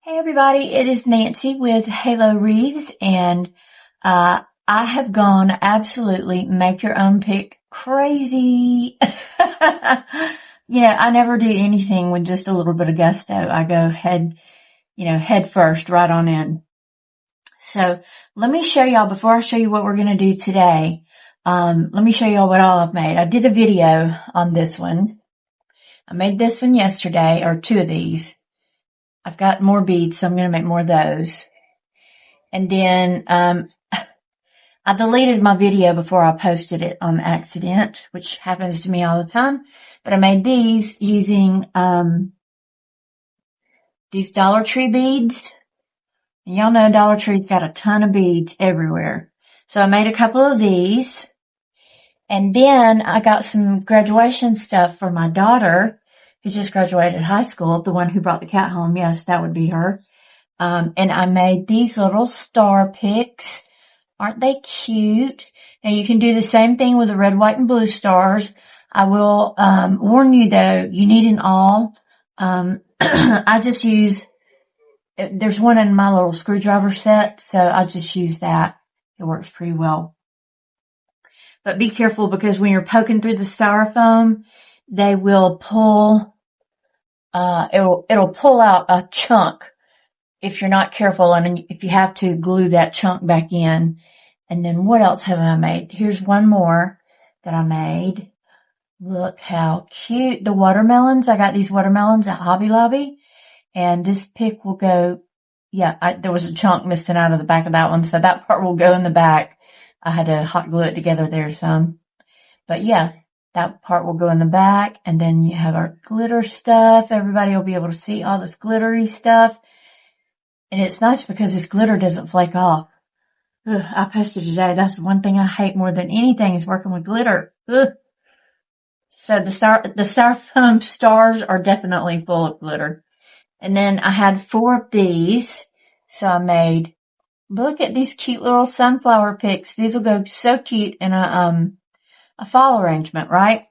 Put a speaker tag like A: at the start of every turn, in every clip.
A: Hey everybody, it is Nancy with Halo Wreaths, and I have gone absolutely make your own pick crazy. I never do anything with just a little bit of gusto. I go head first, right on in. So let me show y'all, before I show you what we're going to do today, let me show y'all what all I've made. I did a video on this one. I made this one yesterday, or two of these. I've got more beads, so I'm going to make more of those. And then, I deleted my video before I posted it on accident, which happens to me all the time. But I made these using, these Dollar Tree beads. And y'all know Dollar Tree's got a ton of beads everywhere. So I made a couple of these. And then I got some graduation stuff for my daughter, who just graduated high school, the one who brought the cat home. Yes, that would be her. And I made these little star picks. Aren't they cute? Now you can do the same thing with the red, white, and blue stars. I will, warn you though, you need an awl. I just use, there's one in my little screwdriver set, so I just use that. It works pretty well. But be careful, because when you're poking through the styrofoam, they will pull, it'll pull out a chunk if you're not careful, and if you have to glue that chunk back in. And then what else have I made? Here's one more that I made. Look how cute. The watermelons. I got these watermelons at Hobby Lobby, and this pick will go, there was a chunk missing out of the back of that one, so that part will go in the back. I had to hot glue it together there some. But yeah, that part will go in the back, and then you have our glitter stuff. Everybody will be able to see all this glittery stuff. And it's nice because this glitter doesn't flake off. Ugh, I posted today. That's the one thing I hate more than anything is working with glitter. Ugh. So the styrofoam stars are definitely full of glitter. And then I had 4 of these. So I made, look at these cute little sunflower picks. These will go so cute in a fall arrangement, right?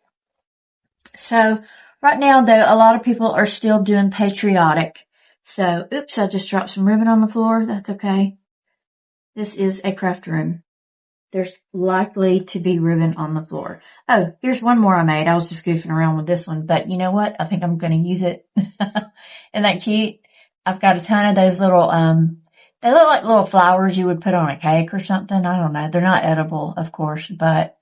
A: So right now though, a lot of people are still doing patriotic. So, oops, I just dropped some ribbon on the floor. That's okay. This is a craft room. There's likely to be ribbon on the floor. Oh, here's one more I made. I was just goofing around with this one, but you know what? I think I'm going to use it. Isn't that cute? I've got a ton of those little, they look like little flowers you would put on a cake or something. I don't know. They're not edible, of course, but,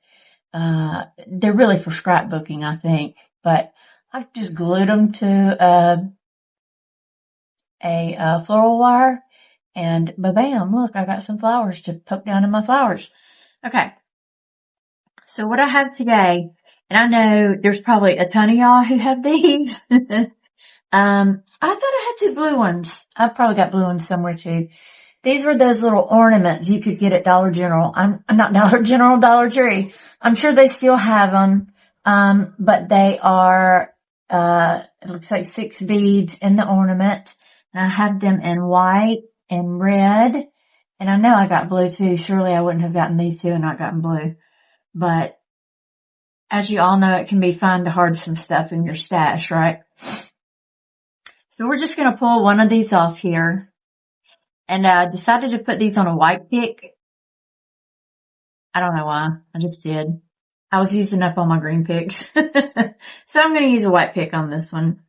A: they're really for scrapbooking, I think. But I just glued them to, a floral wire, and ba-bam, look, I got some flowers to poke down in my flowers. Okay. So what I have today, and I know there's probably a ton of y'all who have these. I thought I had 2 blue ones. I've probably got blue ones somewhere too. These were those little ornaments you could get at Dollar General. I'm not Dollar General, Dollar Tree. I'm sure they still have them. But they are, it looks like 6 beads in the ornament. And I had them in white and red. And I know I got blue too. Surely I wouldn't have gotten these 2 and not gotten blue. But as you all know, it can be fun to hoard some stuff in your stash, right? So we're just going to pull one of these off here. And I decided to put these on a white pick. I don't know why. I just did. I was using up all my green picks. So I'm going to use a white pick on this one.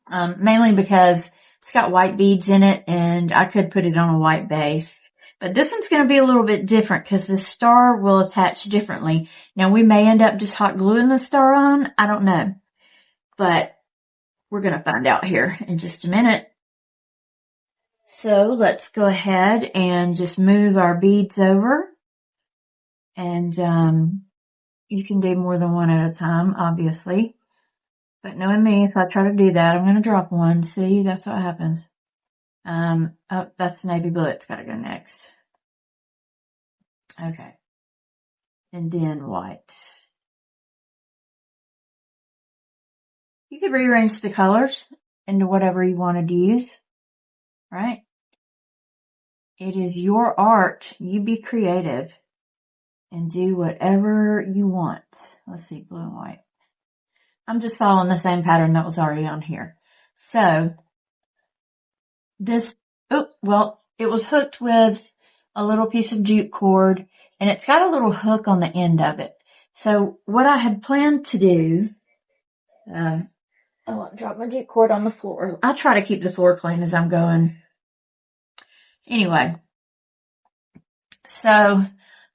A: Mainly because it's got white beads in it, and I could put it on a white base. But this one's going to be a little bit different because the star will attach differently. Now, we may end up just hot gluing the star on. I don't know. But we're going to find out here in just a minute. So let's go ahead and just move our beads over. And you can do more than one at a time, obviously. But knowing me, if I try to do that, I'm going to drop one. See, that's what happens. Oh, that's navy blue. It's got to go next. Okay. And then white. You could rearrange the colors into whatever you wanted to use, right? It is your art. You be creative and do whatever you want. Let's see, blue and white. I'm just following the same pattern that was already on here. So it was hooked with a little piece of jute cord, and it's got a little hook on the end of it. So what I had planned to do, I dropped my jute cord on the floor. I try to keep the floor clean as I'm going. Anyway, so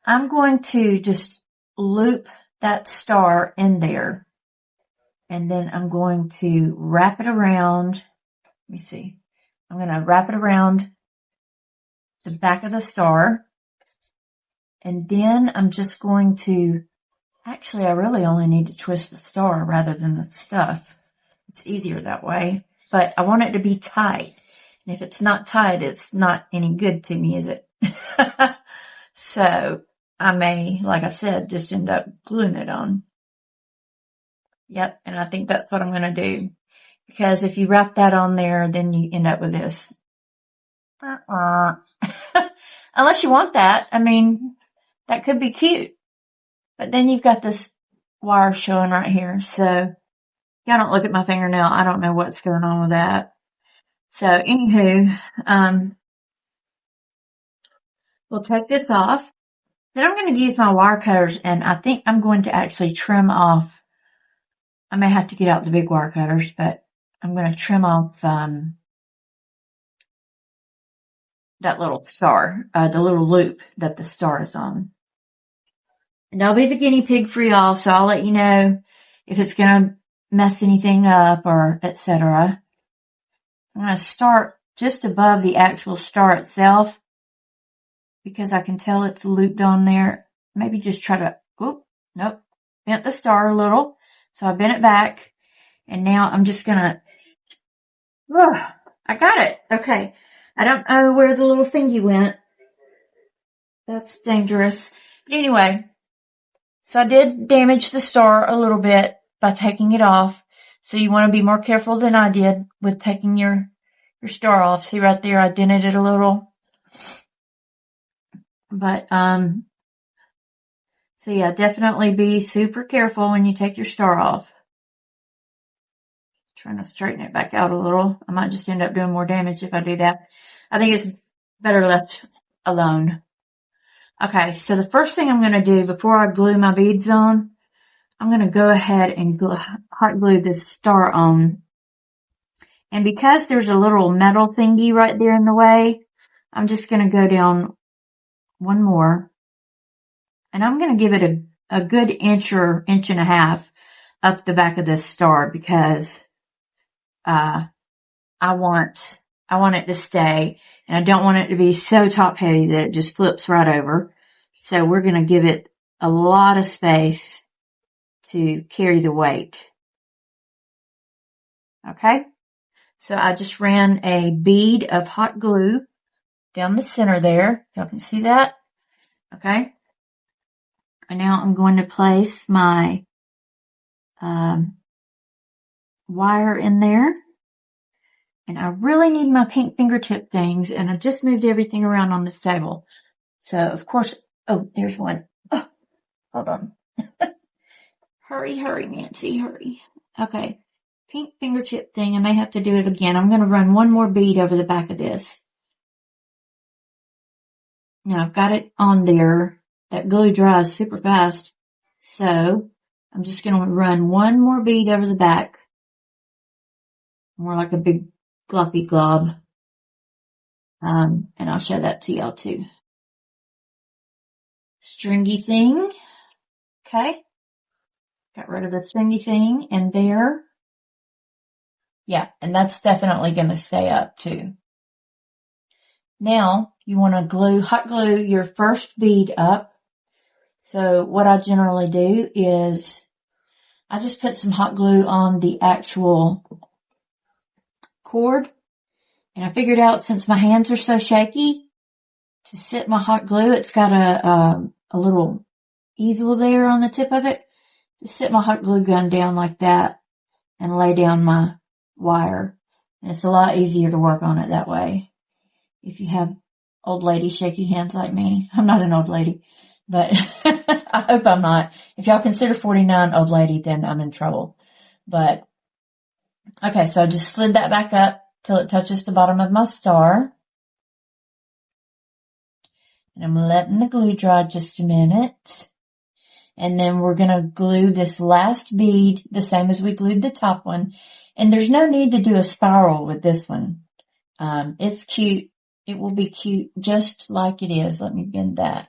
A: I'm going to just loop that star in there, and then I'm going to wrap it around. Let me see. I'm going to wrap it around the back of the star, and then I'm just going to, actually I really only need to twist the star rather than the stuff. It's easier that way, but I want it to be tight. And if it's not tight, it's not any good to me, is it? So I may, like I said, just end up gluing it on. Yep, and I think that's what I'm going to do. Because if you wrap that on there, then you end up with this. Unless you want that. I mean, that could be cute. But then you've got this wire showing right here. So, y'all don't look at my fingernail. I don't know what's going on with that. So, anywho, we'll take this off. Then I'm going to use my wire cutters, and I think I'm going to actually trim off. I may have to get out the big wire cutters, but I'm going to trim off that little star, the little loop that the star is on. And I'll be the guinea pig for y'all, so I'll let you know if it's going to mess anything up or etc. I'm going to start just above the actual star itself because I can tell it's looped on there. Maybe just try to, bent the star a little. So I bent it back, and now I'm just going to, I got it. Okay. I don't know where the little thingy went. That's dangerous. But anyway, so I did damage the star a little bit by taking it off. So you want to be more careful than I did with taking your star off. See right there, I dented it a little. But, so yeah, definitely be super careful when you take your star off. Trying to straighten it back out a little. I might just end up doing more damage if I do that. I think it's better left alone. Okay, so the first thing I'm going to do before I glue my beads on, I'm going to go ahead and hot glue this star on. And because there's a little metal thingy right there in the way, I'm just going to go down one more. And I'm going to give it a good inch or inch and a half up the back of this star because I want it to stay, and I don't want it to be so top heavy that it just flips right over. So we're going to give it a lot of space to carry the weight. Okay. So I just ran a bead of hot glue down the center there. Y'all can see that? Okay. And now I'm going to place my wire in there. And I really need my pink fingertip things, and I just moved everything around on this table. So, of course, there's one. Oh, hold on. Hurry, Nancy, hurry. Okay. Pink fingertip thing. I may have to do it again. I'm going to run one more bead over the back of this. Now, I've got it on there. That glue dries super fast. So, I'm just going to run one more bead over the back. More like a big gloppy glob. And I'll show that to y'all too. Stringy thing. Okay. Got rid of the stringy thing and there. Yeah, and that's definitely going to stay up too. Now, you want to hot glue your first bead up. So what I generally do is I just put some hot glue on the actual cord. And I figured out, since my hands are so shaky, to sit my hot glue, it's got a little easel there on the tip of it. To sit my hot glue gun down like that and lay down my wire. And it's a lot easier to work on it that way. If you have old lady shaky hands like me. I'm not an old lady, but I hope I'm not. If y'all consider 49 old lady, then I'm in trouble. But, okay, so I just slid that back up. till it touches the bottom of my star. And I'm letting the glue dry just a minute. And then we're going to glue this last bead the same as we glued the top one. And there's no need to do a spiral with this one. It's cute. It will be cute just like it is. Let me bend that.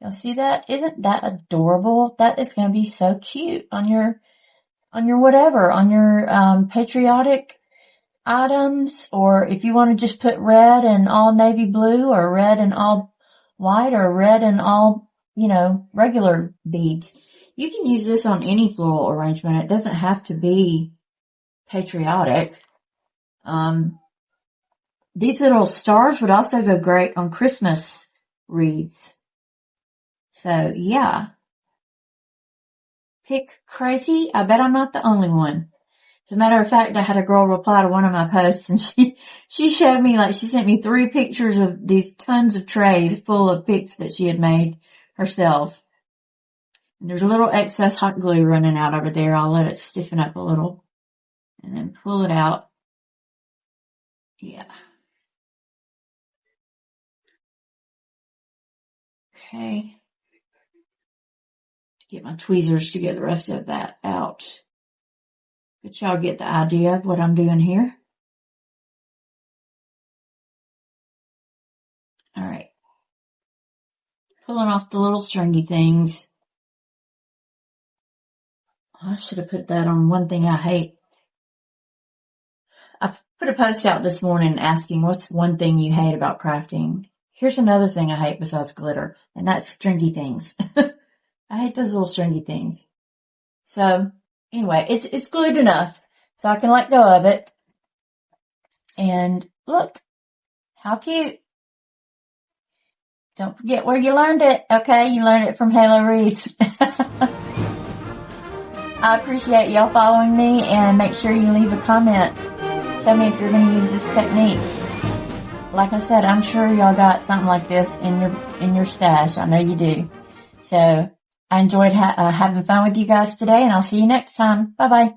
A: Y'all see that? Isn't that adorable? That is going to be so cute on your whatever, on your, patriotic items, or if you want to just put red and all navy blue, or red and all white, or red and all, regular beads. You can use this on any floral arrangement. It doesn't have to be patriotic. These little stars would also go great on Christmas wreaths. So yeah. Pick crazy? I bet I'm not the only one. As a matter of fact, I had a girl reply to one of my posts, and she showed me, she sent me 3 pictures of these tons of trays full of pics that she had made herself. And there's a little excess hot glue running out over there. I'll let it stiffen up a little and then pull it out. Yeah. Okay. Get my tweezers to get the rest of that out. But y'all get the idea of what I'm doing here. All right. Pulling off the little stringy things. I should have put that on one thing I hate. I put a post out this morning asking what's one thing you hate about crafting. Here's another thing I hate besides glitter, and that's stringy things. I hate those little stringy things. So anyway, it's glued enough so I can let go of it. And look, how cute. Don't forget where you learned it, okay? You learned it from Halo Wreaths. I appreciate y'all following me, and make sure you leave a comment. Tell me if you're going to use this technique. Like I said, I'm sure y'all got something like this in your stash. I know you do. So I enjoyed having fun with you guys today, and I'll see you next time. Bye bye.